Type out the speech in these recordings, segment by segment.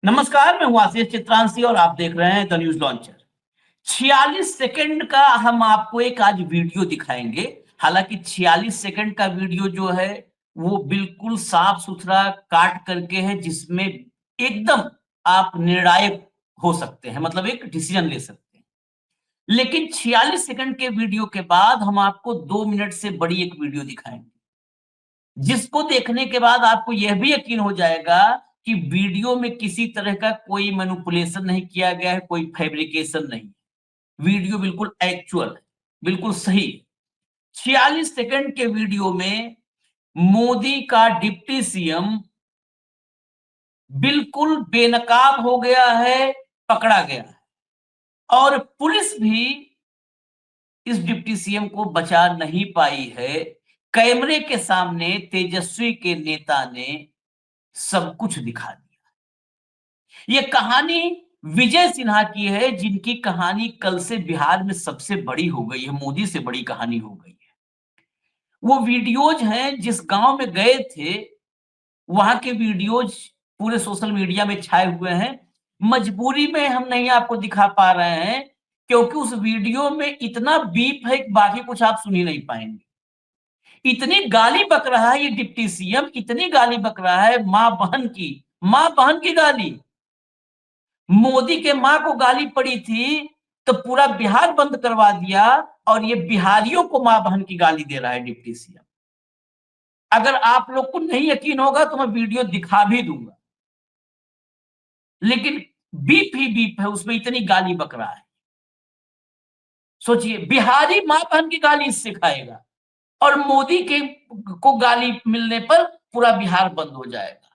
नमस्कार, मैं हूं आशीष चित्रांशी और आप देख रहे हैं द न्यूज लॉन्चर। 46 सेकंड का हम आपको एक आज वीडियो दिखाएंगे। हालांकि 46 सेकंड का वीडियो जो है वो बिल्कुल साफ सुथरा काट करके है, जिसमें एकदम आप निर्णायक हो सकते हैं, मतलब एक डिसीजन ले सकते हैं। लेकिन 46 सेकंड के वीडियो के बाद हम आपको 2 मिनट से बड़ी एक वीडियो दिखाएंगे, जिसको देखने के बाद आपको यह भी यकीन हो जाएगा कि वीडियो में किसी तरह का कोई मैनिपुलेशन नहीं किया गया है, कोई फैब्रिकेशन नहीं। वीडियो बिल्कुल एक्चुअल है, बिल्कुल सही। 46 सेकंड के वीडियो में मोदी का डिप्टी सीएम बिल्कुल बेनकाब हो गया है, पकड़ा गया है, और पुलिस भी इस डिप्टी सीएम को बचा नहीं पाई है। कैमरे के सामने तेजस्वी के नेता ने सब कुछ दिखा दिया। ये कहानी विजय सिन्हा की है, जिनकी कहानी कल से बिहार में सबसे बड़ी हो गई है, मोदी से बड़ी कहानी हो गई है। वो वीडियोज हैं, जिस गांव में गए थे वहां के वीडियोज पूरे सोशल मीडिया में छाए हुए हैं। मजबूरी में हम नहीं आपको दिखा पा रहे हैं, क्योंकि उस वीडियो में इतना बीप है कि बाकी कुछ आप सुन ही नहीं पाएंगे। इतनी गाली बक रहा है ये डिप्टी सीएम, इतनी गाली बक रहा है मां बहन की गाली। मोदी के मां को गाली पड़ी थी तो पूरा बिहार बंद करवा दिया, और ये बिहारियों को मां बहन की गाली दे रहा है डिप्टी सीएम। अगर आप लोग को नहीं यकीन होगा तो मैं वीडियो दिखा भी दूंगा, लेकिन बीप ही बीप है, उसमें इतनी गाली बक रहा है। सोचिए, बिहारी मां बहन की गाली सिखाएगा और मोदी के को गाली मिलने पर पूरा बिहार बंद हो जाएगा।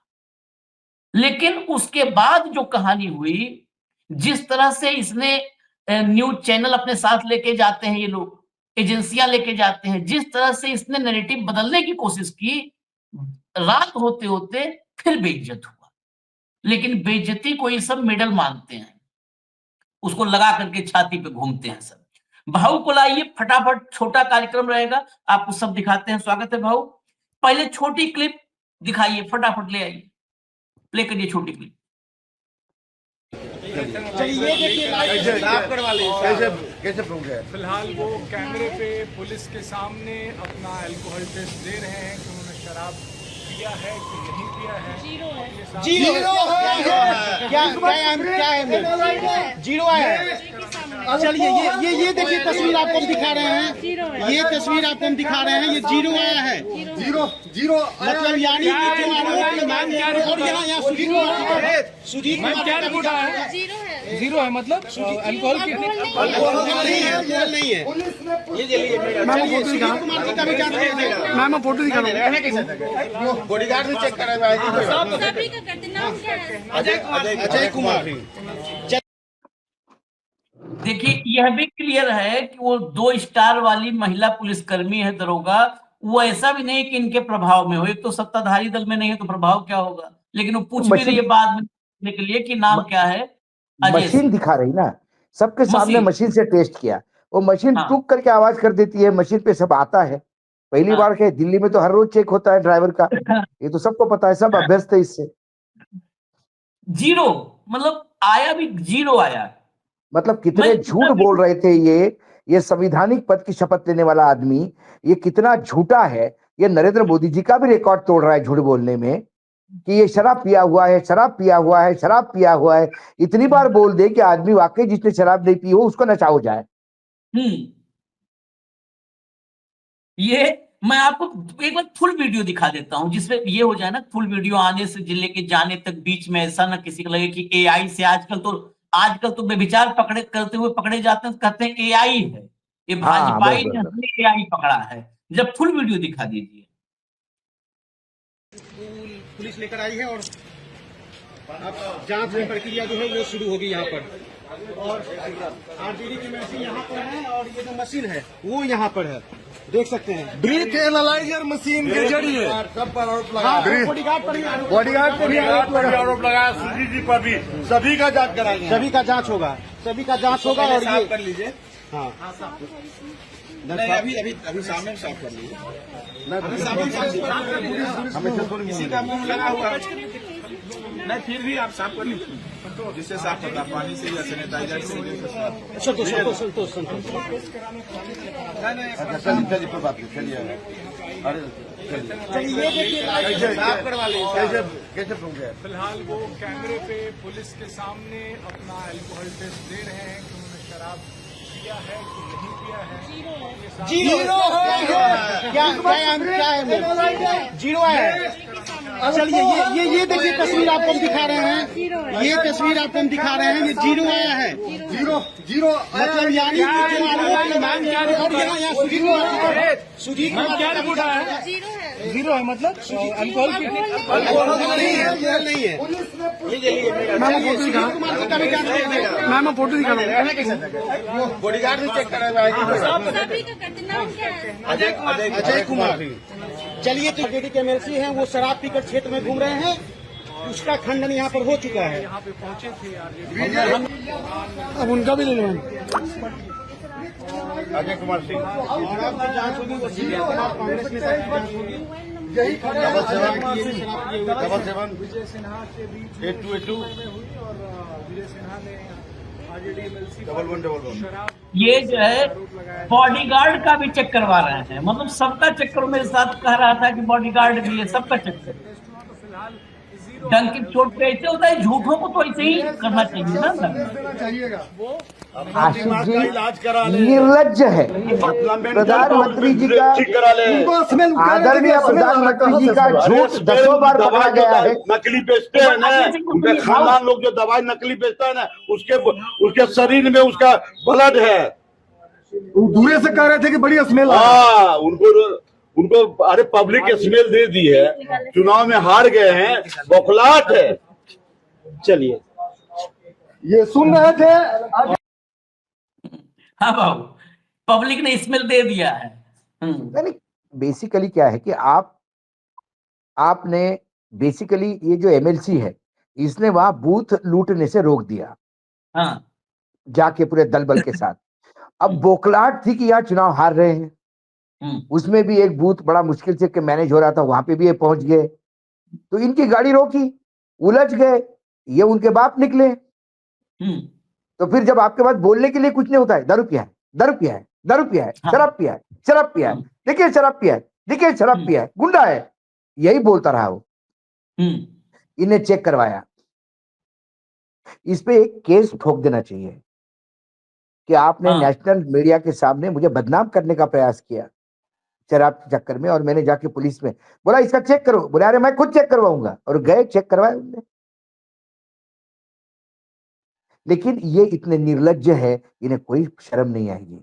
लेकिन उसके बाद जो कहानी हुई, जिस तरह से इसने न्यूज चैनल अपने साथ लेके जाते हैं, ये लोग एजेंसियां लेके जाते हैं, जिस तरह से इसने नैरेटिव बदलने की कोशिश की, रात होते होते फिर बेइज्जत हुआ। लेकिन बेइज्जती को ये सब मेडल मानते हैं, उसको लगा करके छाती पे घूमते हैं सब। भाऊ को लाइए, फटाफट छोटा कार्यक्रम रहेगा, आपको सब दिखाते हैं। स्वागत है भाऊ। पहले छोटी क्लिप दिखाइए, फटाफट ले आइए, प्ले करिए छोटी क्लिप। ये देखिए कैसे फिलहाल वो कैमरे पे पुलिस के सामने अपना अल्कोहल टेस्ट दे रहे हैं कि उन्होंने शराब पिया है कि नहीं पिया है। जीरो है। क्या है जीरो है। चलिए ये देखिए तस्वीर आपको हम दिखा रहे हैं, ये तस्वीर आपको हम दिखा रहे हैं, ये जीरो आया है। जीरो मतलब यानी कि जो आरोप और यहाँ सुजीत कुमार क्या रिपोर्ट आया है? जीरो है, मतलब अल्कोहल नहीं है। मैम फोटो दिखा बॉडीगार्ड से चेक करा, अजय कुमार। देखिए, यह भी क्लियर है कि वो 2 स्टार वाली महिला पुलिसकर्मी है, दरोगा। वो ऐसा भी नहीं कि इनके प्रभाव में हो, एक तो सत्ताधारी दल में नहीं है तो प्रभाव क्या होगा। लेकिन वो पूछ भी रही है बाद में के लिए कि नाम क्या है। मशीन दिखा रही ना, सबके सामने मशीन से टेस्ट किया, वो मशीन टूक करके आवाज कर देती है, मशीन पे सब आता है। पहली बार के दिल्ली में तो हर रोज चेक होता है ड्राइवर का, ये तो सबको पता है, सब अभ्यस्त है इससे। जीरो मतलब आया भी जीरो आया, मतलब कितने झूठ बोल रहे थे ये संवैधानिक पद की शपथ लेने वाला आदमी, ये कितना झूठा है। ये नरेंद्र मोदी जी का भी रिकॉर्ड तोड़ रहा है झूठ बोलने में, कि ये शराब पिया हुआ है, शराब पिया हुआ है, शराब पिया हुआ है। इतनी बार बोल दे कि आदमी वाकई जिसने शराब नहीं पी हो उसको नशा हो जाए। ये मैं आपको एक बार फुल वीडियो दिखा देता हूं, जिसमें ये हो जाए ना, फुल वीडियो आने से लेके जाने तक बीच में ऐसा ना किसी को लगे कि एआई से आजकल तो बेविचार करते हुए पकड़े जाते हैं, कहते हैं एआई है, ये भाजपा ने एआई पकड़ा है। जब फुल वीडियो दिखा दीजिए। पुलिस लेकर आई है और अब जांच की प्रक्रिया जो है वो शुरू होगी यहाँ पर। और आरटीडी की मशीन यहाँ पर है और ये जो मशीन है वो यहाँ पर है, देख सकते हैं। ब्रीथ एनालाइजर मशीन के जरिए सब पर आरोप लगा, बॉडीगार्ड पर भी आरोप लगाया, सुजीत जी पर भी। सभी का जांच कराएंगे, सभी का जांच होगा और ये कर लीजिए। हाँ अभी सामने साफ कर लीजिए। किसी का मुंह लगा हुआ नहीं फिर भी आप साफ कर लीजिए, जिससे साफ होता है, पानी से या सैनिटाइजर से। संतोष संतोष संतोष संतोष चलिए कोई बात नहीं, चलिए। अरे चलिए ये देखिए साफ करवा लीजिए। कैसे पहुंच गए? फिलहाल वो कैमरे पे पुलिस के सामने अपना अल्कोहल टेस्ट दे रहे हैं कि उन्होंने शराब पिया है कि नहीं पिया है। ये साफ- जीरो है क्या है जीरो है। चलिए ये देखिए तस्वीर आपको हम दिखा रहे हैं, ये तस्वीर आपको हम दिखा रहे हैं, ये जीरो आया है। जीरो मतलब यानी कि जो आरोप नाम क्या है, और यहाँ सुजीत कुमार क्या रिपोर्ट आया है? जीरो है मतलब अल्कोहल नहीं है। मैम फोटो दिखा बॉडीगार्ड भी चेक करा हुआ है। अजय कुमार। चलिए तो जेडी एमएलसी हैं, वो शराब पीकर क्षेत्र में घूम रहे हैं, उसका खंडन यहाँ पर हो चुका है। यहाँ पे पहुंचे थे आरजेडी। अब उनका भी ले लो। अजय कुमार सिंह जांच होगी, वो सीधे कांग्रेस में जांच होगी। डबल सेवन विजय सिन्हा के बीच 8282 में हुई और विजय सिन्हा ने आरजेडी एमएलसी डबल वन शराब ये जो है बॉडीगार्ड का भी चेक करवा रहे हैं, मतलब सबका चेक करो। मेरे साथ कह रहा था कि बॉडीगार्ड भी है, सबका चेक करो। टेस्ट हुआ तो फिलहाल जीरो डंक की चोट पे ऐसे होता है, झूठों को तो ऐसे ही करना चाहिए ना। आशीष जी निर्लज्ज है। प्रधानमंत्री जी का आदरणीय प्रधानमंत्री जी का झूठ 10 बार पकड़ा गया है। नकली बेचते हैं ना, उनके खानदान लोग जो दवाई नकली बेचता है ना, उसके शरीर में उसका ब्लड है। दूर से कह रहे थे कि बड़ी स्मेल हाँ, उनको अरे पब्लिक स्मेल दे दी है, चुनाव में हार गए हैं, बौखलाहट है। चलिए ये सुन रहे थे। हाँ बाबू, पब्लिक ने स्मेल दे दिया है। नहीं, बेसिकली क्या है कि आपने बेसिकली ये जो एमएलसी है, इसने वहां बूथ लूटने से रोक दिया, हाँ जाके पूरे दल बल के साथ। अब बौखलाहट थी कि यहाँ चुनाव हार रहे हैं, उसमें भी एक बूथ बड़ा मुश्किल से मैनेज हो रहा था, वहां पे भी ये पहुंच गए, तो इनकी गाड़ी रोकी, उलझ गए, ये उनके बाप निकले। तो फिर जब आपके पास बोलने के लिए कुछ नहीं होता है, दारू पिया है, दारू पिया है, दारू पिया है, शराब पिया है, शराब पिया है, देखिए शराब पिया है, देखिए शराब पिया है, गुंडा है, यही बोलता रहा वो। इन्हें चेक करवाया। इस पे एक केस ठोक देना चाहिए कि आपने नेशनल मीडिया के सामने मुझे बदनाम करने का प्रयास किया शराब के चक्कर में, और मैंने जाके पुलिस में बोला इसका चेक करो, बोले अरे मैं खुद चेक करवाऊंगा, और गए चेक करवाए उनने। लेकिन ये इतने निर्लज्ज है, इन्हें कोई शर्म नहीं आएगी।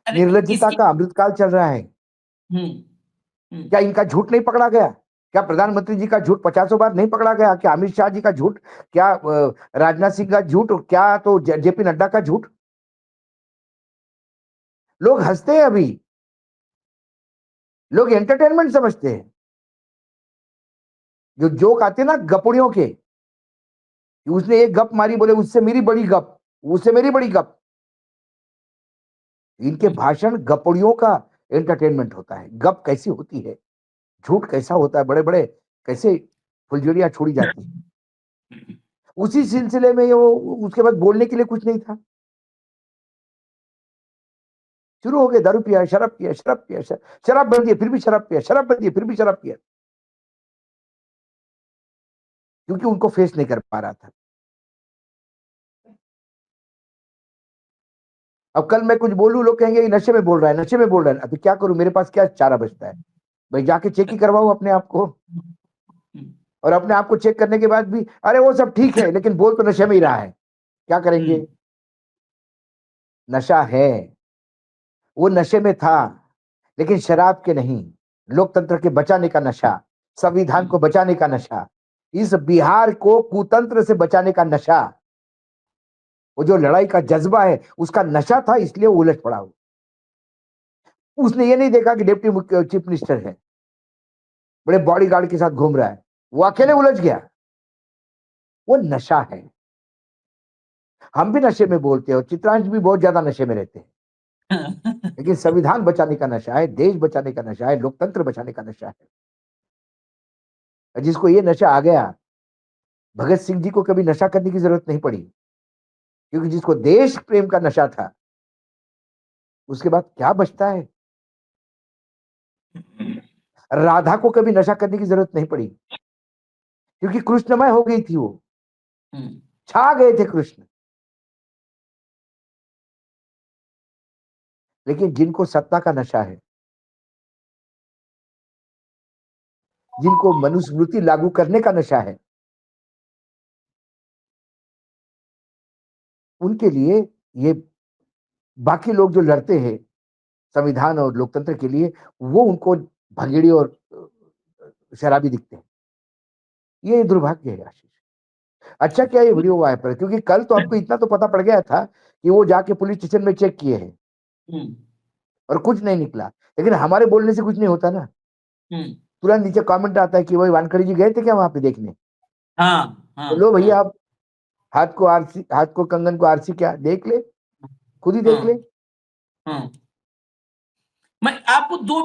निर्लज्जता का अमृतकाल चल रहा है। क्या इनका झूठ नहीं पकड़ा गया? क्या प्रधानमंत्री जी का झूठ 50 बार नहीं पकड़ा गया? क्या अमित शाह जी का झूठ, क्या राजनाथ सिंह का झूठ, क्या तो जेपी नड्डा का झूठ? लोग हंसते हैं, अभी लोग एंटरटेनमेंट समझते हैं। जो जोक आते हैं ना गपुड़ियों के, उसने एक गप मारी, बोले उससे मेरी बड़ी गप, उससे मेरी बड़ी गप। इनके भाषण गपुड़ियों का एंटरटेनमेंट होता है। गप कैसी होती है, झूठ कैसा होता है, बड़े बड़े कैसे फुलझड़ियां छोड़ी जाती है। उसी सिलसिले में वो उसके बाद बोलने के लिए कुछ नहीं था, शुरू हो गए दारू पिया, शराब पिया, शराब पिया, शराब बंद है फिर भी शराब पिया, शराब बंद है फिर भी शराब पिया, क्योंकि उनको फेस नहीं कर पा रहा था। अब कल मैं कुछ बोलूं, लोग कहेंगे नशे में बोल रहा है, नशे में बोल रहा है। अभी क्या करूं, मेरे पास क्या चारा बचता है? भाई जाके चेक ही करवाओ अपने आप को, और अपने आप को चेक करने के बाद भी अरे वो सब ठीक है, लेकिन बोल तो नशे में ही रहा है, क्या करेंगे? नशा है, वो नशे में था, लेकिन शराब के नहीं, लोकतंत्र के बचाने का नशा, संविधान को बचाने का नशा, इस बिहार को कुतंत्र से बचाने का नशा, वो जो लड़ाई का जज्बा है उसका नशा था, इसलिए वो उलझ पड़ा। उसने ये नहीं देखा कि डिप्टी चीफ मिनिस्टर है, बड़े बॉडीगार्ड के साथ घूम रहा है, वो अकेले उलझ गया। वो नशा है। हम भी नशे में बोलते हैं, और चित्रांश भी बहुत ज्यादा नशे में रहते हैं, लेकिन संविधान बचाने का नशा है, देश बचाने का नशा है, लोकतंत्र बचाने का नशा है। जिसको ये नशा आ गया, भगत सिंह जी को कभी नशा करने की जरूरत नहीं पड़ी, क्योंकि जिसको देश प्रेम का नशा था, उसके बाद क्या बचता है? राधा को कभी नशा करने की जरूरत नहीं पड़ी, क्योंकि कृष्णमय हो गई थी वो, छा गए थे कृष्ण। लेकिन जिनको सत्ता का नशा है, जिनको मनुस्मृति लागू करने का नशा है, उनके लिए ये बाकी लोग जो लड़ते हैं संविधान और लोकतंत्र के लिए, वो उनको भगेड़ी और शराबी दिखते हैं। ये दुर्भाग्य है आशीष। अच्छा क्या ये वीडियो आया पर, क्योंकि कल तो आपको इतना तो पता पड़ गया था कि वो जाके पुलिस स्टेशन में चेक किए हैं और कुछ नहीं निकला, लेकिन हमारे बोलने से कुछ नहीं होता ना। तुरंत नीचे कमेंट आता है कि वही वानखड़ी जी गए थे क्या वहां पे देखने? तो लो भैया, आप हाथ को कंगन को आरसी क्या देख ले, खुद ही देख ले। मैं आपको बस दो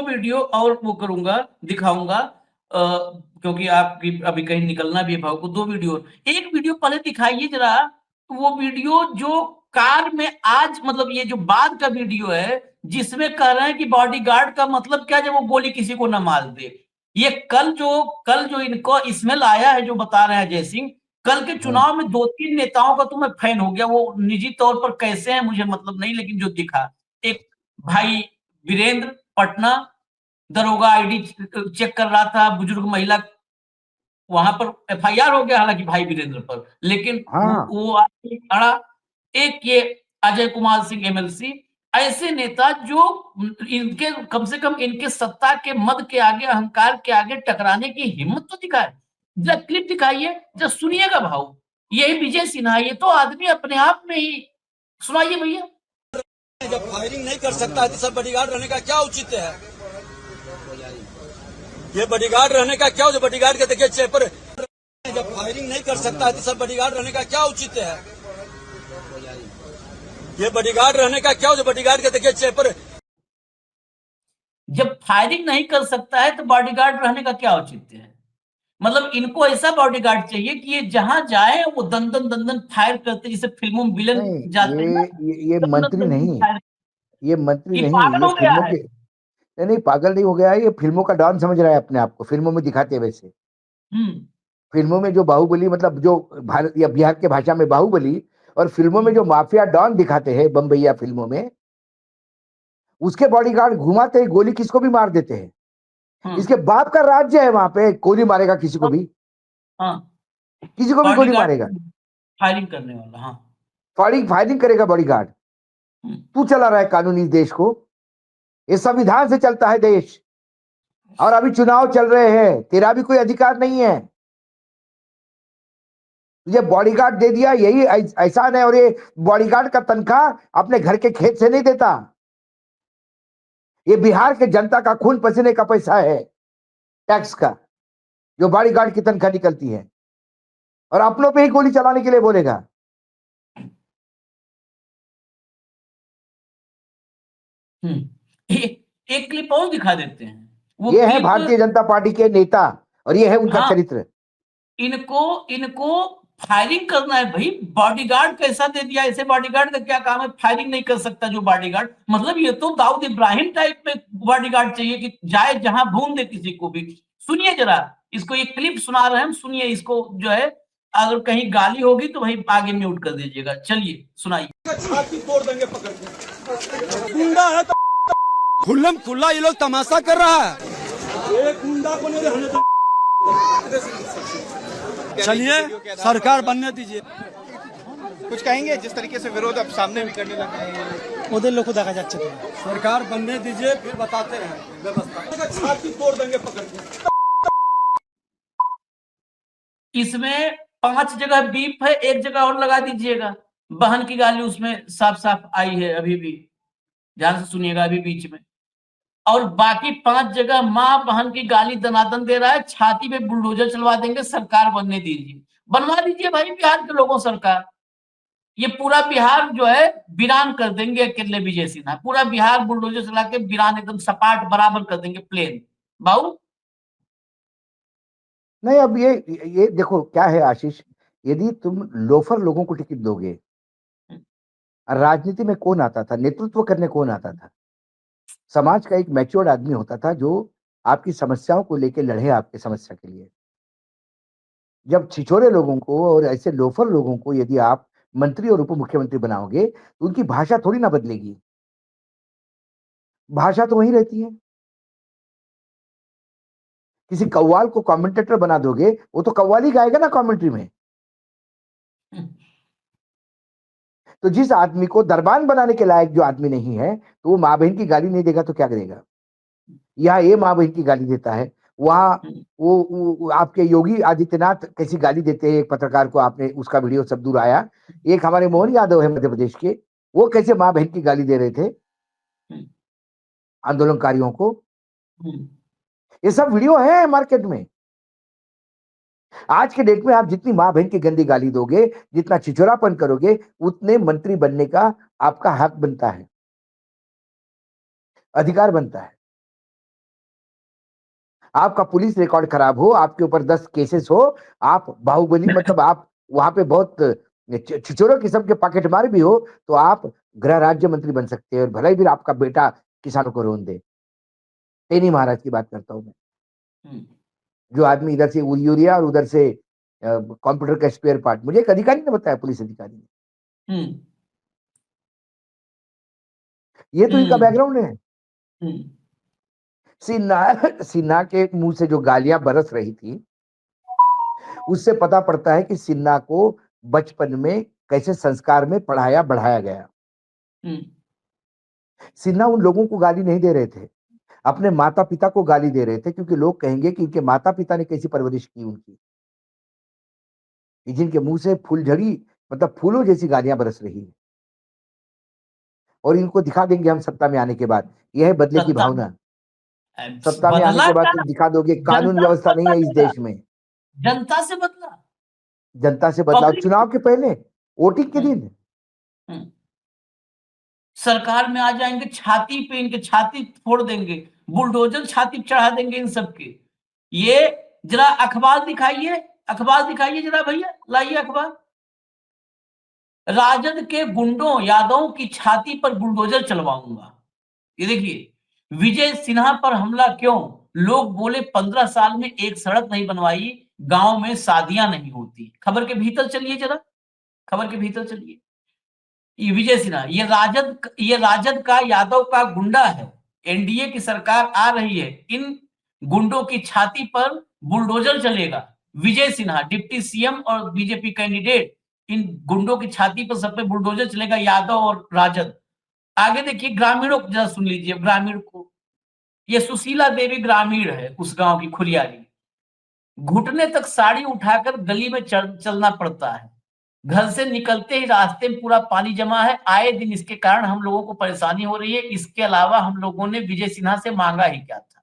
वीडियो और वो करूंगा, दिखाऊंगा, क्योंकि आपकी अभी कहीं निकलना भी है भाव को। दो वीडियो, एक वीडियो पहले दिखाइए जरा, वो वीडियो जो कार में आज, मतलब ये जो बाद का वीडियो है, जिसमें कह रहे हैं कि बॉडीगार्ड का मतलब क्या, जब वो गोली किसी को न मार दे। ये कल जो इनको स्मेल आया है, जो बता रहे हैं अजय सिंह, कल के चुनाव में 2-3 नेताओं का तो मैं फैन हो गया। वो निजी तौर पर कैसे हैं मुझे मतलब नहीं, लेकिन जो दिखा, एक भाई वीरेंद्र पटना दरोगा आईडी चेक कर रहा था, बुजुर्ग महिला, वहां पर एफआईआर हो गया हालांकि भाई वीरेंद्र पर, लेकिन वो आदमी खड़ा। एक ये अजय कुमार सिंह एमएलसी, ऐसे नेता जो इनके कम से कम इनके सत्ता के मद के आगे, अहंकार के आगे टकराने की हिम्मत तो दिखाए। जरा क्लिप दिखाइए, जरा सुनिएगा भाव। यही विजय सिन्हा, ये तो आदमी अपने आप में ही, सुनाइए भैया। जब फायरिंग नहीं कर सकता है तो सब बॉडीगार्ड रहने का क्या औचित्य है? ये बॉडीगार्ड रहने का क्या, जो बॉडीगार्ड के देखिए चेहरे पर, जब फायरिंग नहीं कर सकता है तो सब बॉडीगार्ड रहने का क्या औचित्य है? ये बॉडीगार्ड रहने का क्या, जो बॉडीगार्ड के देखिए चेहरे पर, जब फायरिंग नहीं कर सकता है तो बॉडीगार्ड रहने का क्या औचित्य है? मतलब इनको ऐसा बॉडीगार्ड चाहिए कि ये जहां जाए वो दंदन फायर करते, जैसे फिल्मों में विलन जाते हैं ना। ये मंत्री नहीं, ये मंत्री नहीं, पागल ये हो गया फिल्मों है। के नहीं, पागल नहीं हो गया है, ये फिल्मों का डॉन समझ रहा है अपने आप को, फिल्मों में दिखाते हैं वैसे। फिल्मों में जो बाहुबली, मतलब जो भारत या बिहार के भाषा में बाहुबली, और फिल्मों में जो माफिया डॉन दिखाते हैं बम्बईया फिल्मों में, उसके बॉडीगार्ड घुमाते ही गोली किसको भी मार देते हैं। इसके बाप का राज्य है वहां पे, गोली मारेगा किसी को भी, किसी को भी गोली मारेगा, फायरिंग करने वाला। फायरिंग करेगा बॉडीगार्ड। तू चला रहा है कानूनी देश को, ये संविधान से चलता है देश, और अभी चुनाव चल रहे हैं, तेरा भी कोई अधिकार नहीं है। तुझे बॉडीगार्ड दे दिया, यही एहसान है। और ये बॉडीगार्ड का तनख्वाह अपने घर के खेत से नहीं देता, ये बिहार के जनता का खून पसीने का पैसा है, टैक्स का, जो बॉडीगार्ड की तनख्वाह निकलती है, और अपनों पे ही गोली चलाने के लिए बोलेगा। एक क्लिप और दिखा देते हैं। वो ये है भारतीय जनता पार्टी के नेता, और ये है उनका चरित्र। इनको फायरिंग करना है भाई। बॉडीगार्ड कैसा दे दिया, ऐसे बॉडीगार्ड का क्या काम है? फायरिंग नहीं कर सकता जो बॉडीगार्ड, मतलब ये तो दाऊद इब्राहिम टाइप में बॉडीगार्ड चाहिए कि जाए जहां भून दे किसी को भी। सुनिए जरा, इसको एक क्लिप सुना रहे हैं हम, सुनिए इसको। जो है अगर कहीं गाली होगी तो भाई आगे म्यूट कर दीजिएगा। चलिए सुनाइए। छाती तोड़ देंगे पकड़ के। गुंडा है तो खुल्लम खुल्ला ये लोग तमाशा कर रहा है। एक गुंडा को नहीं रहने दो। चलिए सरकार बनने दीजिए। कुछ कहेंगे जिस तरीके से विरोध अब सामने भी करने लगे हैं, ওদের লোক দেখা যাচ্ছে তো। सरकार बनने दीजिए, फिर बताते हैं व्यवस्था। छाती तोड़ देंगे पकड़ के। इसमें 5 जगह बीप है, एक जगह और लगा दीजिएगा। बहन की गाली उसमें साफ साफ आई है, अभी भी ध्यान से सुनिएगा, अभी बीच में। और बाकी 5 जगह माँ बहन की गाली दनादन दे रहा है। छाती पे बुलडोजर चलवा देंगे, सरकार बनने दीजिए। बनवा दीजिए भाई बिहार के लोगों सरकार। ये पूरा बिहार जो है वीरान कर देंगे अकेले विजय सिन्हा। पूरा बिहार बुलडोजर चला के वीरान, एकदम सपाट बराबर कर देंगे, प्लेन। बाबू नहीं, अब ये देखो क्या है आशीष, यदि तुम लोफर लोगों को टिकट दोगे, राजनीति में कौन आता था, नेतृत्व करने कौन आता था? समाज का एक मैच्योर्ड आदमी होता था जो आपकी समस्याओं को लेकर लड़े आपके समस्या के लिए। जब छिछोरे लोगों को और ऐसे लोफर लोगों को यदि आप मंत्री और उप मुख्यमंत्री बनाओगे तो उनकी भाषा थोड़ी ना बदलेगी, भाषा तो वही रहती है। किसी कव्वाल को कमेंटेटर बना दोगे, वो तो कव्वाल ही गाएगा ना कमेंट्री में। तो जिस आदमी को दरबान बनाने के लायक जो आदमी नहीं है, तो वो माँ बहन की गाली नहीं देगा तो क्या करेगा? यहाँ ये माँ बहन की गाली देता है, वहां वो आपके योगी आदित्यनाथ कैसी गाली देते हैं एक पत्रकार को, आपने उसका वीडियो सब दूर आया। एक हमारे मोहन यादव है मध्य प्रदेश के, वो कैसे माँ बहन की गाली दे रहे थे आंदोलनकारियों को। ये सब वीडियो है मार्केट में। आज के डेट में आप जितनी माँ बहन की गंदी गाली दोगे, जितना छिछोरापन करोगे, उतने मंत्री बनने का आपका हक बनता है, अधिकार बनता है। आपका पुलिस रिकॉर्ड खराब हो, आपके ऊपर 10 केसेस हो, आप बाहुबली मतलब आप वहां पे बहुत छिछोरों किस्म के पॉकेट मार भी हो, तो आप गृह राज्य मंत्री बन सकते हैं और भले ही भी आपका बेटा किसानों को रोन दे। तेनी महाराज की बात करता हूं मैं, जो आदमी इधर से यूरिया और उधर से कंप्यूटर का स्पेयर पार्ट, मुझे एक अधिकारी ने बताया, पुलिस अधिकारी ने। ये तो इनका बैकग्राउंड है। सिन्हा के मुंह से जो गालियां बरस रही थी, उससे पता पड़ता है कि सिन्हा को बचपन में कैसे संस्कार में पढ़ाया बढ़ाया गया। सिन्हा उन लोगों को गाली नहीं दे रहे थे, अपने माता पिता को गाली दे रहे थे, क्योंकि लोग कहेंगे कि इनके माता पिता ने कैसी परवरिश की उनकी, जिनके मुंह से फूलझड़ी मतलब फूलों जैसी गालियां बरस रही है। और इनको दिखा देंगे हम सत्ता में आने के बाद, यह है बदले की भावना। सत्ता में आने के बाद तुम दिखा दोगे कानून व्यवस्था नहीं है इस देश में। जनता से बदला, जनता से बदलाव चुनाव के पहले, वोटिंग के दिन सरकार में आ जाएंगे, छाती पे इनके छाती फोड़ देंगे, बुलडोजर छाती चढ़ा देंगे इन सबके। ये जरा अखबार दिखाइए, अखबार दिखाइए जरा भैया, लाइए अखबार। राजद के गुंडों यादवों की छाती पर बुलडोजर चलवाऊंगा। ये देखिए, विजय सिन्हा पर हमला क्यों? लोग बोले 15 साल में एक सड़क नहीं बनवाई, गांव में शादियां नहीं होती। खबर के भीतर चलिए जरा, खबर के भीतर चलिए। ये विजय सिन्हा, ये राजद का यादव का गुंडा है। एनडीए की सरकार आ रही है, इन गुंडों की छाती पर बुलडोजर चलेगा। विजय सिन्हा डिप्टी सीएम और बीजेपी कैंडिडेट, इन गुंडों की छाती पर सब पे बुलडोजर चलेगा, यादव और राजद। आगे देखिए, ग्रामीणों को जरा सुन लीजिए, ग्रामीण को। ये सुशीला देवी ग्रामीण है उस गांव की, खुरियारी। घुटने तक साड़ी उठाकर गली में चलना पड़ता है, घर से निकलते ही रास्ते में पूरा पानी जमा है, आए दिन इसके कारण हम लोगों को परेशानी हो रही है। इसके अलावा हम लोगों ने विजय सिन्हा से मांगा ही क्या था।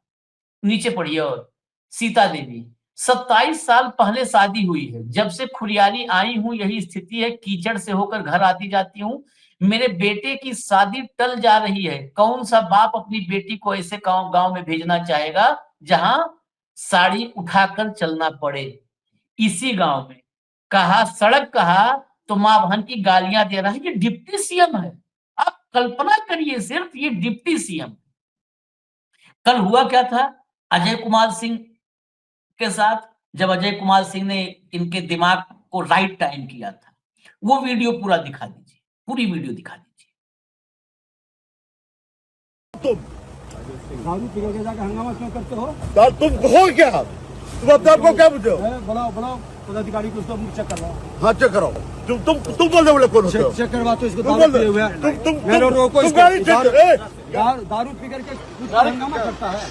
नीचे पढ़िए। और सीता देवी, 27 साल पहले शादी हुई है, जब से खुरियारी आई हूं यही स्थिति है, कीचड़ से होकर घर आती जाती हूँ। मेरे बेटे की शादी टल जा रही है, कौन सा बाप अपनी बेटी को ऐसे गांव में भेजना चाहेगा जहां साड़ी उठाकर चलना पड़े। इसी गांव में कहा सड़क कहा तो मां बहन की गालियां दे रहा है। ये डिप्टी सीएम है, आप कल्पना करिए, सिर्फ ये डिप्टी सीएम। कल हुआ क्या था अजय कुमार सिंह के साथ, जब अजय कुमार सिंह ने इनके दिमाग को राइट टाइम किया था। वो वीडियो पूरा दिखा दीजिए, पूरी वीडियो दिखा दीजिए। तुम दारू पी के जाकर हंगामा क्यों करते हो? तुम हो क्या? तुम अपने आप को क्या बुझो? बनाओ पदाधिकारी को, उसको चेक करवाओ। हाँ चेक कराओ। तुम बोलने वाले कौन होते हो? चेक करवा तो इसको दारू पिए हुए हैं। दारू पी करके हंगामा करता है।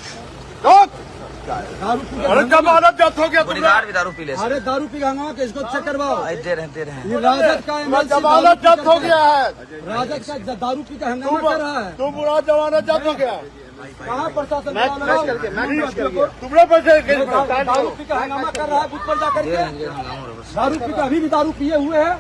दारू पी, अरे जमानत जब्त हो गया, भी दारू पी ले। अरे दारू पी हंगामा के इसको चेक करवाओ। दे रहे हैं। ये राजद का एमएलसी जमानत जब्त हो गया है। राजद का दारू पी का हंगामा कर रहा है। तुम पूरा जमानत जब्त हो गया। कहाँ प्रशासन तुमने पैसे दारू पी का हंगामा कर रहा है बूथ पर जाकर के। दारू पी का अभी भी दारू पिए हुए हैं,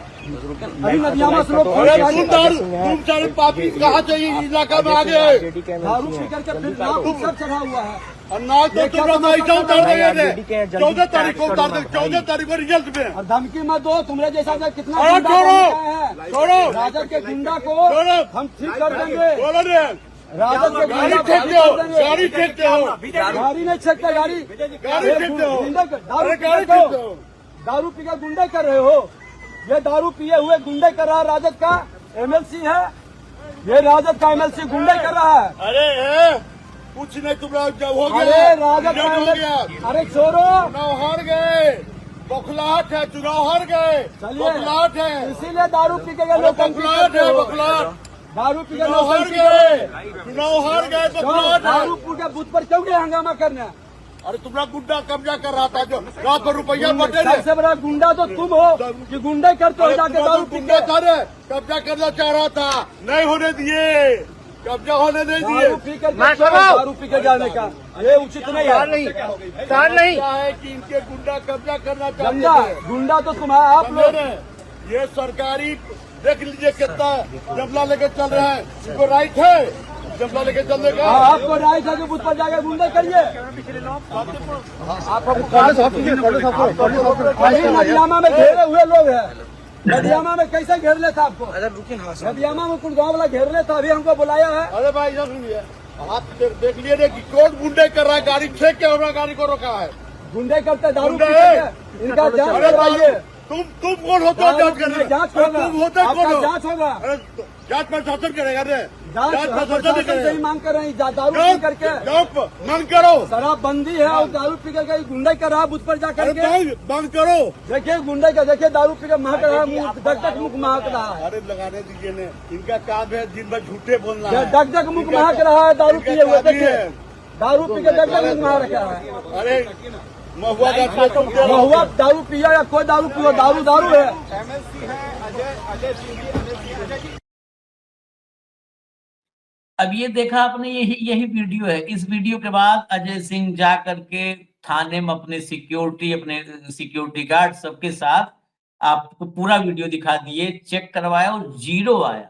अभी नदियामा से लोग तुम सारे पापी कहाँ चाहिए इलाका में आ गए? दारू पी करके फिर सब चढ़ा हुआ है। और ना तो तुम लोग ऐसा उतार देंगे थे 14 तारीख को उतार देंगे 14 तारीख को रिजल्ट में। और धमकी मत दो, तुम्हारे जैसा जो कितना अरे गुंडा छोड़ो, बनता है। छोड़ो। राजद के गुंडा को छोड़ो। हम ठीक कर देंगे। बोलो रे राजद के गाड़ी गुंडा को फेंकते ठीक हो, कर देंगे। गाड़ी फेंकते हो, गाड़ी नहीं छेकते, गाड़ी गाड़ी फेंकते हो, गुंडा दारू अरे पी गाड़ी के फेंकते हो। दारू पी के गुंडा कर रहे हो। ये दारू पिए हुए गुंडे कर रहा है, राजद का एमएलसी है, ये राजद का एमएलसी गुंडे कर रहा है। अरे कुछ नहीं तुम लोग जब हो गया अरे राजद रिजल्ट हो का गया, अरे छोड़ो, चुनाव हार गए, बौखलाहट है, चुनाव हार गए, चलिए बौखलाहट है, इसीलिए दारू पी के अरे लोग बौखलाहट है, बौखलाहट, दारू पी के चुनाव हार लोग गए, चुनाव हार गए, बौखलाहट दारू है। पी के बूथ पर क्यों गए हंगामा करने? अरे तुम्हारा गुंडा कब्जा कर रहा था जो रात को रुपया बटे रे। सबसे बड़ा गुंडा तो तुम हो कि गुंडे करते हो अरे जाके तुम्हारा दारू पी गुंडा के। था रे, कब्जा करना चाह रहा था, नहीं होने दिए, कब्जा होने नहीं दिए। दारू पी कर दारू पी के जाने का ये उचित नहीं है। नहीं है कि इनके गुंडा कब्जा करना गुंडा चाहते थे। गुंडा तो तुम आप लोग। ये सरकारी देख लीजिए कितना जबला लेके चल रहा है, इनको राइट है जबला लेके चलने का। आपको राइट है कि बूथ पर जाके गुंडे करिए। अभी नदियामा में घेरे हुए लोग हैं, नदियामा में कैसे घेर लेता आपको? नदियामा में कुल गाँव वाला घेर लेता, अभी हमको बुलाया है। अरे भाई इधर सुनिए, आप देख लिए रे कि कौन गुंडे कर रहा है, गाड़ी फेंक के हमारा गाड़ी को रोका है। गुंडे करते दारू गुंडे पी है। के, इनका जांच अरे करवाइए। तुम कौन होते हो जांच करने? जांच अरे होगा, तुम होते आपका कौन हो? जांच होगा। अरे जांच प्रशासन करेगा रे, जांच जांच प्रशासन प्रशासन नहीं से ही करेगा। मांग कर रहे हैं, दारू पी करके जांच मांग करो, शराबबंदी है और दारू पी करके गुंडे कर रहा है बूथ पर जा अरे करके। मांग करो। देखिए गुंडे का, देखिए दारू पी के महक रहा है, मुंह डक डक मुख महक रहा है, अरे लगाने दीजिए ने, इनका काम है दिन भर झूठे बोलना ये है। डक डक मुख महक रहा है दारू इनका पिए हुए। काम ही देखिए है। दारू पी के डक डक मुख महक रखा है। अरे महुआ का खेत तुम दे रहो। महुआ दारू पिया या कोई दारू पियो, दारू दारू है। अब ये देखा आपने, यही वीडियो है। इस वीडियो के बाद अजय सिंह जा करके थाने में अपने सिक्योरिटी गार्ड सबके साथ आपको पूरा वीडियो दिखा दिए, चेक करवाया और 0 आया।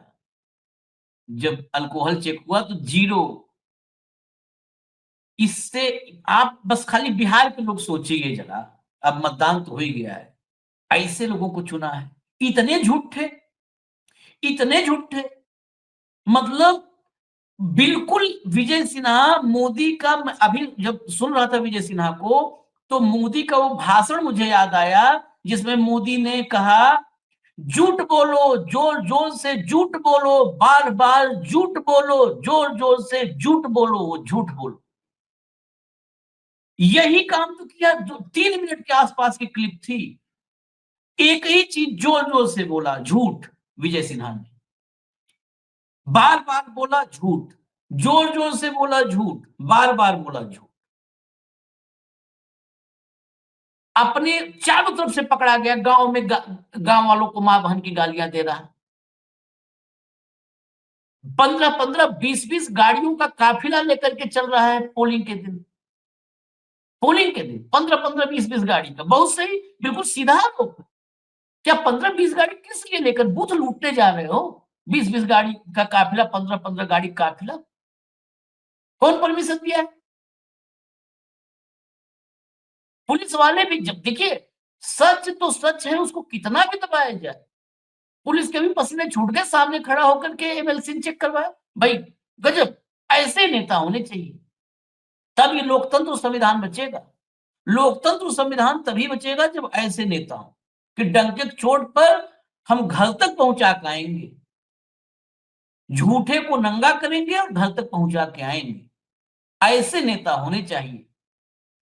जब अल्कोहल चेक हुआ तो 0। इससे आप बस खाली बिहार के लोग सोचिए जरा, अब मतदान तो हो ही गया है, ऐसे लोगों को चुना है। इतने झूठे, इतने झूठे, मतलब बिल्कुल। विजय सिन्हा मोदी का, अभी जब सुन रहा था विजय सिन्हा को, तो मोदी का वो भाषण मुझे याद आया जिसमें मोदी ने कहा, झूठ बोलो, जोर जोर से झूठ बोलो, बार बार झूठ बोलो, जोर जोर से झूठ बोलो, वो झूठ बोलो। यही काम तो किया। जो 3 मिनट के आसपास की क्लिप थी, एक ही चीज जोर जोर से बोला, झूठ। विजय सिन्हा ने बार बार बोला झूठ, जोर जोर से बोला झूठ, बार बार बोला झूठ। अपने चारों तरफ से पकड़ा गया, गांव में गांव वालों को मां बहन की गालियां दे रहा। 15-15, 20-20 गाड़ियों का काफिला लेकर के चल रहा है पोलिंग के दिन। 15-15, 20-20 गाड़ी का, बहुत सही, बिल्कुल सीधा लोग। क्या 15-20 गाड़ी किस लिए लेकर बूथ लूटने जा रहे हो? 20-20 गाड़ी का काफिला, 15-15 गाड़ी काफिला, कौन परमिशन दिया है? पुलिस वाले भी, जब देखिए सच तो सच है, उसको कितना भी दबाया जाए। पुलिस के भी पसीने छूट गए, सामने खड़ा होकर के एमएलसी ने चेक करवाया। भाई गजब, ऐसे नेता होने चाहिए, तब ये लोकतंत्र संविधान बचेगा। लोकतंत्र संविधान तभी बचेगा जब ऐसे नेता हो कि डंके की चोट पर हम घर तक पहुंचा के आएंगे, झूठे को नंगा करेंगे और घर तक पहुंचा के आएंगे। ऐसे नेता होने चाहिए,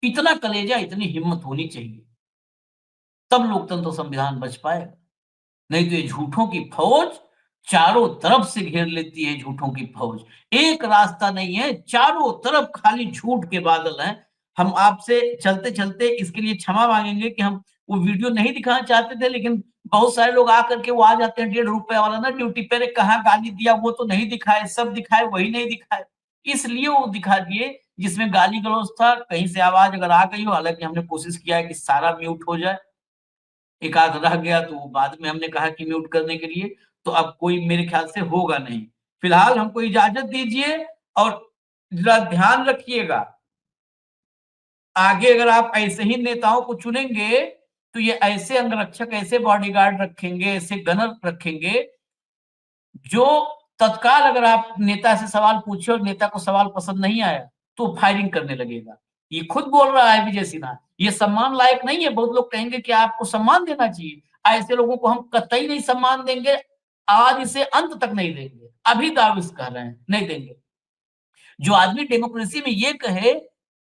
इतना कलेजा, इतनी हिम्मत होनी चाहिए, तब लोकतंत्र संविधान बच पाएगा। नहीं तो ये झूठों की फौज चारों तरफ से घेर लेती है। झूठों की फौज, एक रास्ता नहीं है, चारों तरफ खाली झूठ के बादल हैं। हम आपसे चलते चलते इसके लिए क्षमा मांगेंगे कि हम वो वीडियो नहीं दिखाना चाहते थे, लेकिन बहुत सारे लोग आकर के वो आ जाते हैं 1.5 रुपए वाला ना ड्यूटी पे, कहाँ गाली दिया, वो तो नहीं दिखाए, सब दिखाए, वही नहीं दिखाए, इसलिए वो दिखा दिए जिसमें गाली गलौज था। कहीं से आवाज अगर आ गई हो, हालांकि हमने कोशिश किया है कि सारा म्यूट हो जाए, एक आध रह गया तो बाद में हमने कहा कि म्यूट करने के लिए, तो अब कोई मेरे ख्याल से होगा नहीं। फिलहाल हमको इजाजत दीजिए और जरा ध्यान रखिएगा आगे अगर आप ऐसे ही नेताओं को चुनेंगे तो ये ऐसे अंगरक्षक, ऐसे बॉडीगार्ड रखेंगे, ऐसे गनर रखेंगे, जो तत्काल अगर आप नेता से सवाल पूछे और नेता को सवाल पसंद नहीं आया तो फायरिंग करने लगेगा। ये खुद बोल रहा है विजय सिन्हा, ये सम्मान लायक नहीं है। बहुत लोग कहेंगे कि आपको सम्मान देना चाहिए, ऐसे लोगों को हम कतई नहीं सम्मान देंगे, आज इसे अंत तक नहीं देंगे। अभी दाविश कर रहे हैं, नहीं देंगे। जो आदमी डेमोक्रेसी में ये कहे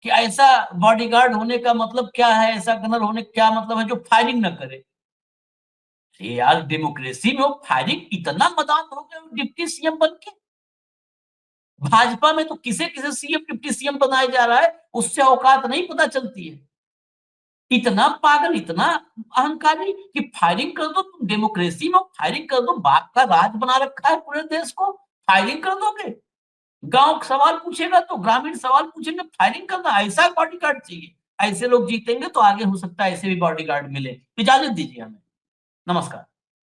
कि ऐसा बॉडीगार्ड होने का मतलब क्या है, ऐसा गनर होने का क्या मतलब है जो फायरिंग न करे, यार डेमोक्रेसी में वो फायरिंग इतना मदान हो गया डिप्टी सीएम बन के। भाजपा में तो किसे किसे सीएम डिप्टी सीएम बनाया जा रहा है, उससे औकात नहीं पता चलती है। इतना पागल, इतना अहंकारी कि फायरिंग कर दो। तुम डेमोक्रेसी में फायरिंग कर दो, बाप का राज बना रखा है पूरे देश को, फायरिंग कर दोगे। गांव सवाल पूछेगा तो ग्रामीण सवाल पूछेंगे, फायरिंग करना। ऐसा बॉडीगार्ड चाहिए, ऐसे लोग जीतेंगे तो आगे हो सकता है ऐसे भी बॉडीगार्ड मिले। इजाजत दीजिए हमें, नमस्कार।